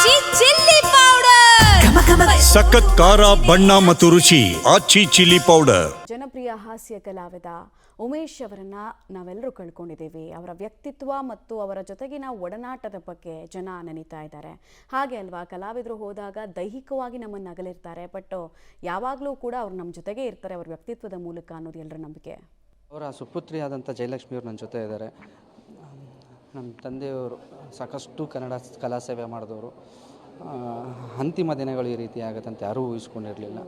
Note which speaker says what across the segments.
Speaker 1: ಆಚಿ chilli powder
Speaker 2: ಸಖತ್ ಖಾರ ಬಣ್ಣ ಮತ್ತು ರುಚಿ ಆಚಿ ಚಿಲ್ಲಿ ಪೌಡರ್.
Speaker 3: ಜನಪ್ರಿಯ ಹಾಸ್ಯ ಕಲಾವಿದ ಉಮೇಶ್ ಅವರನ್ನ ನಾವೆಲ್ಲರೂ ಕಳ್ಕೊಂಡಿದ್ದೀವಿ. ಅವರ ವ್ಯಕ್ತಿತ್ವ ಮತ್ತು ಅವರ ಜೊತೆಗಿನ ಒಡನಾಟದ ಬಗ್ಗೆ ಜನ ನೆನೀತಾ ಇದ್ದಾರೆ. ಹಾಗೆ ಅಲ್ವಾ, ಕಲಾವಿದರು ಹೋದಾಗ ದೈಹಿಕವಾಗಿ ನಮ್ಮನ್ನು ಅಗಲಿರ್ತಾರೆ, ಬಟ್ ಯಾವಾಗಲೂ ಕೂಡ ಅವ್ರು ನಮ್ಮ ಜೊತೆಗೆ ಇರ್ತಾರೆ ಅವರ ವ್ಯಕ್ತಿತ್ವದ ಮೂಲಕ ಅನ್ನೋದು ಎಲ್ಲರ ನಂಬಿಕೆ.
Speaker 4: ಅವರ ಸುಪುತ್ರಿ ಆದಂಥ ಜಯಲಕ್ಷ್ಮಿ ಅವರು ನನ್ನ ಜೊತೆ ಇದ್ದಾರೆ. ನಮ್ಮ ತಂದೆಯವರು ಸಾಕಷ್ಟು ಕನ್ನಡ ಕಲಾ ಸೇವೆ ಮಾಡಿದವರು. ಅಂತಿಮ ದಿನಗಳು ಈ ರೀತಿ ಆಗುತ್ತೆ ಅಂತ ಯಾರೂ ಊಹಿಸ್ಕೊಂಡಿರಲಿಲ್ಲ.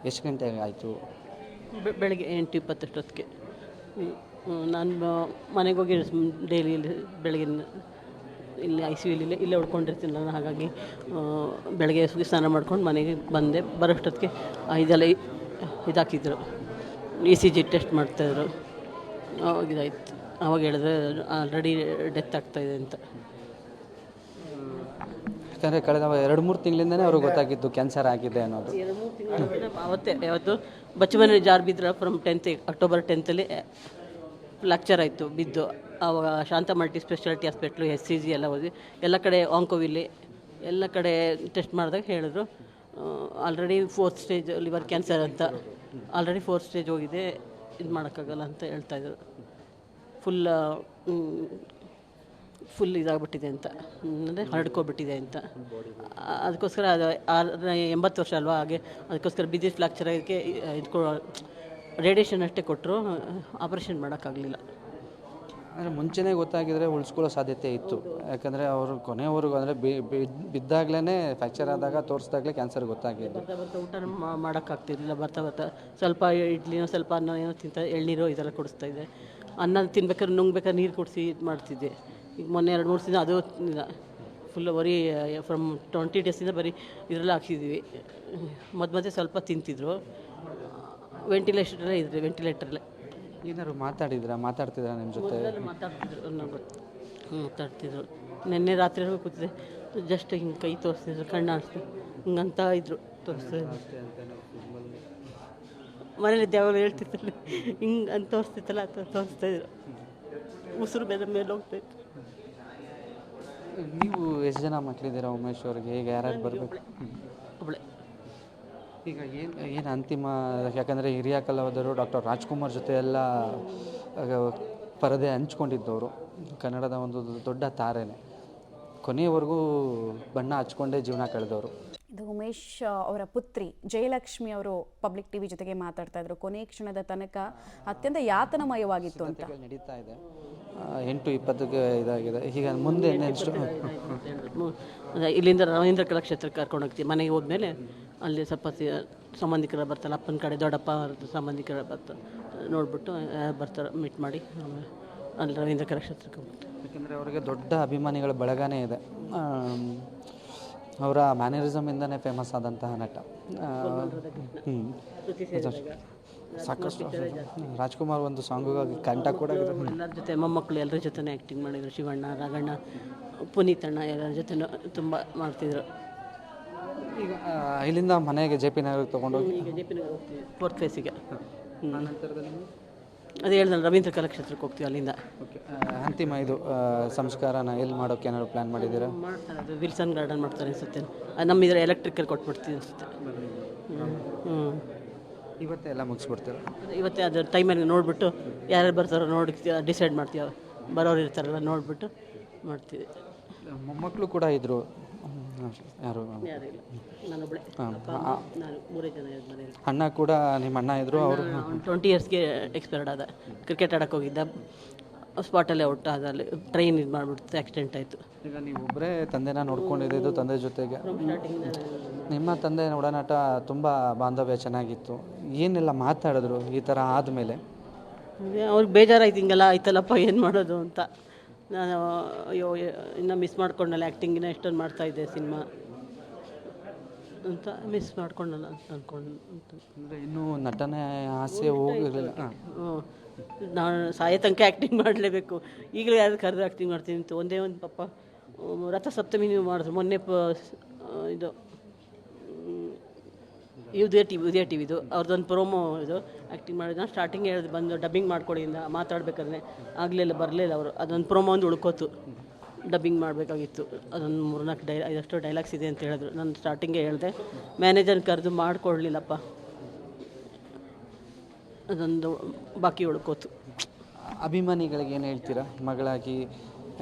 Speaker 4: ಎಷ್ಟು ಗಂಟೆಗೆ ಆಯಿತು?
Speaker 5: ಬೆಳಗ್ಗೆ 8:20 ನಾನು ಮನೆಗೆ ಹೋಗಿ ಡೈಲಿ ಬೆಳಗ್ಗೆ ಇಲ್ಲಿ ICU ಇಲ್ಲೇ ಉಳ್ಕೊಂಡಿರ್ತೀನಿ ನಾನು. ಹಾಗಾಗಿ ಬೆಳಗ್ಗೆ ಸ್ನಾನ ಮಾಡ್ಕೊಂಡು ಮನೆಗೆ ಬಂದೆ. ಬರೋಷ್ಟೊತ್ತಿಗೆ ಇದೆಲ್ಲ ಇದಾಕಿದ್ರು, ECG ಟೆಸ್ಟ್ ಮಾಡ್ತಾಯಿದ್ರು. ಅವಾಗ ಇದಾಯಿತು. ಅವಾಗ ಹೇಳಿದ್ರೆ ಆಲ್ರೆಡಿ ಡೆತ್ ಆಗ್ತಾಯಿದೆ ಅಂತ.
Speaker 4: ಯಾಕಂದರೆ ಕಳೆದ 2-3 ತಿಂಗಳಿಂದನೇ ಅವ್ರಿಗೆ ಗೊತ್ತಾಗಿದ್ದು ಕ್ಯಾನ್ಸರ್ ಆಗಿದೆ ಅನ್ನೋದು.
Speaker 5: 2-3 ತಿಂಗಳು ಅವತ್ತೇ ಯಾವತ್ತು ಬಚ್ಚಮನೆ ಜಾರ್ ಬಿದ್ದರೆ ಫ್ರಮ್ ಅಕ್ಟೋಬರ್ 10 ಫ್ರಾಕ್ಚರ್ ಆಯಿತು, ಬಿದ್ದು. ಆವಾಗ ಶಾಂತ ಮಲ್ಟಿ ಸ್ಪೆಷಾಲಿಟಿ ಹಾಸ್ಪಿಟ್ಲು, SCG ಎಲ್ಲ ಹೋದ್ವಿ. ಎಲ್ಲ ಕಡೆ ಆಂಕೋವಿಲ್ಲಿ ಎಲ್ಲ ಕಡೆ ಟೆಸ್ಟ್ ಮಾಡಿದಾಗ ಹೇಳಿದ್ರು already 4th stage liver cancer ಅಂತ. ಆಲ್ರೆಡಿ 4th ಸ್ಟೇಜ್ ಹೋಗಿದೆ, ಇದು ಮಾಡೋಕ್ಕಾಗಲ್ಲ ಅಂತ ಹೇಳ್ತಾಯಿದ್ರು. ಫುಲ್ ಇದಾಗ್ಬಿಟ್ಟಿದೆ ಅಂತ, ಅಂದರೆ ಹರಡ್ಕೊಬಿಟ್ಟಿದೆ ಅಂತ. ಅದಕ್ಕೋಸ್ಕರ ಅದು 80 ವರ್ಷ ಅಲ್ವಾ, ಹಾಗೆ ಅದಕ್ಕೋಸ್ಕರ ಬಿದ್ದಿದ್ದು ಫ್ರಾಕ್ಚರ್ ಆಗೋಕ್ಕೆ ಇದು ರೇಡಿಯೇಷನ್ ಅಷ್ಟೇ ಕೊಟ್ಟರು, ಆಪ್ರೇಷನ್ ಮಾಡೋಕ್ಕಾಗಲಿಲ್ಲ.
Speaker 4: ಅಂದರೆ ಮುಂಚೆನೇ ಗೊತ್ತಾಗಿದ್ರೆ ಉಳಿಸ್ಕೊಳ್ಳೋ ಸಾಧ್ಯತೆ ಇತ್ತು. ಯಾಕಂದರೆ ಅವರು ಕೊನೆಯವರೆಗೂ ಅಂದರೆ ಬಿದ್ದಾಗಲೇ ಫ್ರ್ಯಾಕ್ಚರ್ ಆದಾಗ ತೋರಿಸ್ದಾಗಲೇ ಕ್ಯಾನ್ಸರ್ ಗೊತ್ತಾಗಿದ್ದು.
Speaker 5: ಬರ್ತಾ ಊಟ ಮಾಡೋಕ್ಕಾಗ್ತಿರ್ಲಿಲ್ಲ. ಬರ್ತಾ ಸ್ವಲ್ಪ ಇಡ್ಲಿನೋ ಸ್ವಲ್ಪ ಅನ್ನ ಏನೋ ಎಳ್ನೀರು ಇದೆಲ್ಲ ಕೊಡಿಸ್ತಾಯಿದ್ದೆ. ಅನ್ನ ತಿನ್ಬೇಕಾದ್ರೆ ನುಂಗ್ಬೇಕಾದ್ರೆ ನೀರು ಕುಡಿಸಿ ಇದು ಮಾಡ್ತಿದ್ದೆ. ಈಗ ಮೊನ್ನೆ 2-3 ದಿನ ಅದು ಫುಲ್ ಬರೀ ಫ್ರಮ್ 20 ಡೇಸಿಂದ ಬರೀ ಇದರೆಲ್ಲ ಹಾಕ್ಸಿದ್ವಿ. ಮಧ್ಯೆ ಸ್ವಲ್ಪ ತಿಂತಿದ್ರು. ವೆಂಟಿಲೇಟರಲ್ಲೇ ಇದ್ರಿ, ವೆಂಟಿಲೇಟರಲ್ಲೇ.
Speaker 4: ಏನಾದ್ರು ಮಾತಾಡ್ತಿದ್ರ ನಿಮ್ಮ ಜೊತೆ?
Speaker 5: ಮಾತಾಡ್ತಿದ್ರು. ನಿನ್ನೆ ರಾತ್ರಿ ಕೂತಿದ್ದೆ, ಜಸ್ಟ್ ಹಿಂಗೆ ಕೈ ತೋರಿಸ್ತಿದ್ರು, ಕಣ್ಣು ಆಡಿಸ್ತು, ಹಿಂಗಂತ ಇದ್ರು, ತೋರಿಸ್ತಿದ್ರು. ಮನೇಲಿ ಯಾವಾಗಲೂ ಹೇಳ್ತಿರ್ತಾರೆ ಹಿಂಗೆ ಅಂತ ತೋರಿಸ್ತಿತ್ತಲ್ಲ, ತೋರಿಸ್ತಾಯಿದ್ರು. ಉಸಿರು ಮೇಲೆ ಹೋಗ್ತಾಯಿತ್ತು.
Speaker 4: ನೀವು ಎಷ್ಟು ಜನ ಮಕ್ಕಳಿದ್ದೀರಾ ಉಮೇಶ್ ಅವ್ರಿಗೆ? ಈಗ ಯಾರು ಬರಬೇಕು?
Speaker 5: ಒಬ್ಬಳೆ.
Speaker 4: ಈಗ ಏನು ಅಂತಿಮ, ಯಾಕಂದರೆ ಹಿರಿಯ ಕಲಾವಿದರು ಡಾಕ್ಟರ್ ರಾಜ್ಕುಮಾರ್ ಜೊತೆ ಎಲ್ಲ ಪರದೆ ಹಂಚ್ಕೊಂಡಿದ್ದವರು, ಕನ್ನಡದ ಒಂದು ದೊಡ್ಡ ತಾರೆನೇ. ಕೊನೆಯವರೆಗೂ ಬಣ್ಣ ಹಚ್ಕೊಂಡೇ ಜೀವನ ಕಳೆದವರು.
Speaker 3: ಇದು ಉಮೇಶ್ ಅವರ ಪುತ್ರಿ ಜಯಲಕ್ಷ್ಮಿ ಅವರು ಪಬ್ಲಿಕ್ TV ಜೊತೆಗೆ ಮಾತಾಡ್ತಾ ಇದ್ರು. ಕೊನೆ ಕ್ಷಣದ ತನಕ ಅತ್ಯಂತ ಯಾತನಮಯವಾಗಿತ್ತು ಅಂತ.
Speaker 4: ನಡೀತಾ ಇದೆ. 8:20 ಇದಾಗಿದೆ. ಈಗ ಮುಂದೆ ನೆಕ್ಸ್ಟ್
Speaker 5: ಇಲ್ಲಿಂದ ರವೀಂದ್ರ ಕಲಾಕ್ಷೇತ್ರಕ್ಕೆ ಕರ್ಕೊಂಡು ಹೋಗ್ತೀವಿ. ಮನೆಗೆ ಹೋದ್ಮೇಲೆ ಅಲ್ಲಿ ಸ್ವಲ್ಪ ಸಂಬಂಧಿಕರ ಬರ್ತಾರೆ, ಅಪ್ಪನ ಕಡೆ ದೊಡ್ಡಪ್ಪ ಸಂಬಂಧಿಕರ ಬರ್ತಾರೆ, ನೋಡಿಬಿಟ್ಟು ಬರ್ತಾರೆ, ಮೀಟ್ ಮಾಡಿ ಅಲ್ಲಿ ರವೀಂದ್ರ ಕಲಾಕ್ಷೇತ್ರಕ್ಕೆ ಹೋಗ್ತಾರೆ.
Speaker 4: ಯಾಕೆಂದರೆ ಅವರಿಗೆ ದೊಡ್ಡ ಅಭಿಮಾನಿಗಳ ಬಳಗನೇ ಇದೆ. ಅವರ ಮ್ಯಾನರಿಸಮಿಂದನೇ ಫೇಮಸ್ ಆದಂತಹ ನಟ. ಸಾಕಷ್ಟು ರಾಜ್ಕುಮಾರ್ ಒಂದು ಸಾಂಗುಗಾಗಿ ಕಂಠ ಕೂಡ
Speaker 5: ಎಲ್ಲರ ಜೊತೆ, ಮೊಮ್ಮಕ್ಕಳು ಎಲ್ಲರ ಜೊತೆ ಆ್ಯಕ್ಟಿಂಗ್ ಮಾಡಿದರು. ಶಿವಣ್ಣ, ರಾಘಣ್ಣ, ಪುನೀತಣ್ಣ ಎಲ್ಲರ ಜೊತೆ ತುಂಬ ಮಾಡ್ತಿದ್ರು.
Speaker 4: ಈಗ ಇಲ್ಲಿಂದ ಮನೆಗೆ JP ನಗರಕ್ಕೆ ತೊಗೊಂಡೋಗಿ
Speaker 5: ಈಗ JP ನಗರ ಹೋಗ್ತೀವಿ 4th ಫೇಸಿಗೆ. ಅದೇ ಹೇಳಿದ್ರೆ ರವೀಂದ್ರ ಕಲಾಕ್ಷೇತ್ರಕ್ಕೆ ಹೋಗ್ತೀವಿ. ಅಲ್ಲಿಂದ
Speaker 4: ಅಂತಿಮ ಇದು ಸಂಸ್ಕಾರನ ಎಲ್ಲಿ ಮಾಡೋಕ್ಕೆ ಏನಾದ್ರು ಪ್ಲ್ಯಾನ್ ಮಾಡಿದ್ದೀರಾ?
Speaker 5: ಮಾಡ್ತಾರೆ, ಅದು ವಿಲ್ಸನ್ ಗಾರ್ಡನ್ ಮಾಡ್ತಾರೆ ಅನಿಸುತ್ತೆ. ನಮ್ಮಿದ್ರೆ ಎಲೆಕ್ಟ್ರಿಕಲ್ ಕೊಟ್ಬಿಡ್ತೀವಿ ಅನಿಸುತ್ತೆ.
Speaker 4: ಇವತ್ತೇ ಎಲ್ಲ ಮುಗಿಸ್ಬಿಡ್ತೀರ?
Speaker 5: ಇವತ್ತೇ ಅದು ಟೈಮಲ್ಲಿ ನೋಡಿಬಿಟ್ಟು ಯಾರ್ಯಾರು ಬರ್ತಾರೋ ನೋಡಿ ಡಿಸೈಡ್ ಮಾಡ್ತೀವಿ. ಬರೋರು ಇರ್ತಾರಲ್ಲ ನೋಡಿಬಿಟ್ಟು ಮಾಡ್ತೀವಿ.
Speaker 4: ಮೊಮ್ಮಕ್ಕಳು ಕೂಡ ಇದ್ದರು, ಯಾರು?
Speaker 5: ಯಾರಿಲ್ಲ, ನಾನೊಬ್ಬಳೆ. ನಾನು 3 ಜನ ಮನೆಯಲ್ಲಿ.
Speaker 4: ಅಣ್ಣ ಕೂಡ, ನಿಮ್ಮ ಅಣ್ಣ ಇದ್ದರು, ಅವರು
Speaker 5: 20 ಇಯರ್ಸ್ಗೆ ಎಕ್ಸ್ಪೈರ್ಡ್ ಆದ. ಕ್ರಿಕೆಟ್ ಆಡೋಕ್ಕೆ ಹೋಗಿದ್ದ, ಸ್ಪಾಟಲ್ಲೇ ಔಟ್ ಆದ. ಅಲ್ಲಿ ಟ್ರೈನ್ ಇದು ಮಾಡಿಬಿಡ್ತು, ಆಕ್ಸಿಡೆಂಟ್ ಆಯಿತು.
Speaker 4: ಈಗ ನೀವು ಒಬ್ಬರೇ ತಂದೆನ ನೋಡ್ಕೊಂಡಿದ್ದು, ತಂದೆ ಜೊತೆಗೆ. ನಿಮ್ಮ ತಂದೆ ಒಡನಾಟ ತುಂಬ ಬಾಂಧವ್ಯ ಚೆನ್ನಾಗಿತ್ತು. ಏನೆಲ್ಲ ಮಾತಾಡಿದ್ರು ಈ ಥರ ಆದಮೇಲೆ?
Speaker 5: ಅವ್ರಿಗೆ ಬೇಜಾರಾಯ್ತು, ಹಿಂಗೆಲ್ಲ ಆಯ್ತಲ್ಲಪ್ಪ ಏನು ಮಾಡೋದು ಅಂತ. ನಾನು ಅಯ್ಯೋ ಇನ್ನೂ ಮಿಸ್ ಮಾಡ್ಕೊಂಡಲ್ಲ, ಆ್ಯಕ್ಟಿಂಗಿನ ಎಷ್ಟೊಂದು ಮಾಡ್ತಾಯಿದ್ದೆ ಸಿನಿಮಾ ಅಂತ ಮಿಸ್ ಮಾಡ್ಕೊಂಡಲ್ಲ ಅಂತ ಅಂದ್ಕೊಂಡು.
Speaker 4: ಅಂದರೆ ಇನ್ನೂ ನಟನೆ ಆಸೆ ಹೋಗಿರಲಿಲ್ಲ?
Speaker 5: ನಾನು ಸಾಯೋ ತನಕ ಆ್ಯಕ್ಟಿಂಗ್ ಮಾಡಲೇಬೇಕು. ಈಗಲೂ ಯಾರು ಕರೆದು ಆ್ಯಕ್ಟಿಂಗ್ ಮಾಡ್ತೀನಿ ಅಂತ ಒಂದೇ ಒಂದು ಪಾಪ ರಥಸಪ್ತಮಿ ನೀವು ಮಾಡಿದ್ರು ಮೊನ್ನೆ. ಇದು ಉದಯ ಟಿವಿದು ಅವ್ರದ್ದೊಂದು ಪ್ರೋಮೋ ಇದು ಆ್ಯಕ್ಟಿಂಗ್ ಮಾಡಿದ್ದು. ನಾನು ಸ್ಟಾರ್ಟಿಂಗ್ ಹೇಳಿದೆ ಬಂದು ಡಬ್ಬಿಂಗ್ ಮಾಡ್ಕೊಡಿ ಇಂದ ಮಾತಾಡ್ಬೇಕಾದ್ರೆ ಆಗಲಿಲ್ಲ, ಬರಲಿಲ್ಲ ಅವರು. ಅದೊಂದು ಪ್ರೋಮೋ ಒಂದು ಉಳ್ಕೋತು. ಡಬ್ಬಿಂಗ್ ಮಾಡಬೇಕಾಗಿತ್ತು. ಅದೊಂದು 3-4 ಐದಷ್ಟು ಡೈಲಾಗ್ಸ್ ಇದೆ ಅಂತ ಹೇಳಿದ್ರು. ನಾನು ಸ್ಟಾರ್ಟಿಂಗೇ ಹೇಳಿದೆ, ಮ್ಯಾನೇಜರ್ನ ಕರೆದು ಮಾಡಿಕೊಡ್ಲಿಲ್ಲಪ್ಪ, ಅದೊಂದು ಬಾಕಿ ಉಳ್ಕೋತು.
Speaker 4: ಅಭಿಮಾನಿಗಳಿಗೆ ಏನು ಹೇಳ್ತೀರಾ ಮಗಳಾಗಿ?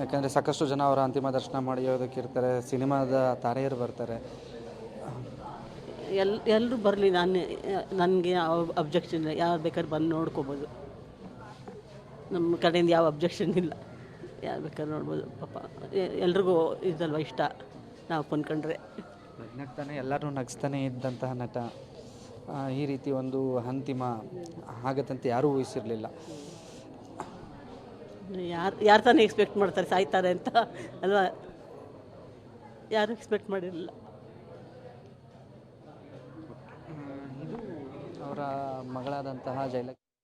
Speaker 4: ಯಾಕಂದರೆ ಸಾಕಷ್ಟು ಜನ ಅವರ ಅಂತಿಮ ದರ್ಶನ ಮಾಡೋದಕ್ಕಿರ್ತಾರೆ, ಸಿನಿಮಾದ ತಾರೆಯರು ಬರ್ತಾರೆ.
Speaker 5: ಎಲ್ಲರೂ ಬರಲಿ, ನನಗೆ ಯಾವ ಅಬ್ಜೆಕ್ಷನ್ ಇಲ್ಲ, ಯಾರು ಬೇಕಾದ್ರೆ ಬಂದು ನೋಡ್ಕೋಬೋದು. ನಮ್ಮ ಕಡೆಯಿಂದ ಯಾವ ಅಬ್ಜೆಕ್ಷನ್ ಇಲ್ಲ, ಯಾರು ಬೇಕಾದ್ರೆ ನೋಡ್ಬೋದು. ಪಾಪ ಎಲ್ರಿಗೂ ಇದಲ್ವ ಇಷ್ಟ ನಾವು ಕೊಂಡ್ಕೊಂಡ್ರೆ.
Speaker 4: ನಗ್ತಾನೆ ಎಲ್ಲರೂ ನಗಿಸ್ತಾನೆ ಇದ್ದಂತಹ ನಟ ಈ ರೀತಿ ಒಂದು ಅಂತಿಮ ಆಗತ್ತಂತೆ ಯಾರೂ ಊಹಿಸಿರಲಿಲ್ಲ.
Speaker 5: ಯಾರು ತಾನೇ ಎಕ್ಸ್ಪೆಕ್ಟ್ ಮಾಡ್ತಾರೆ ಸಾಯ್ತಾರೆ ಅಂತ ಅಲ್ವಾ? ಯಾರು ಎಕ್ಸ್ಪೆಕ್ಟ್ ಮಾಡಿರಲಿಲ್ಲ.
Speaker 4: ಇದು ಅವರ ಮಗಳಾದಂತಹ ಜಯಲಕ್ಷ್ಮಿ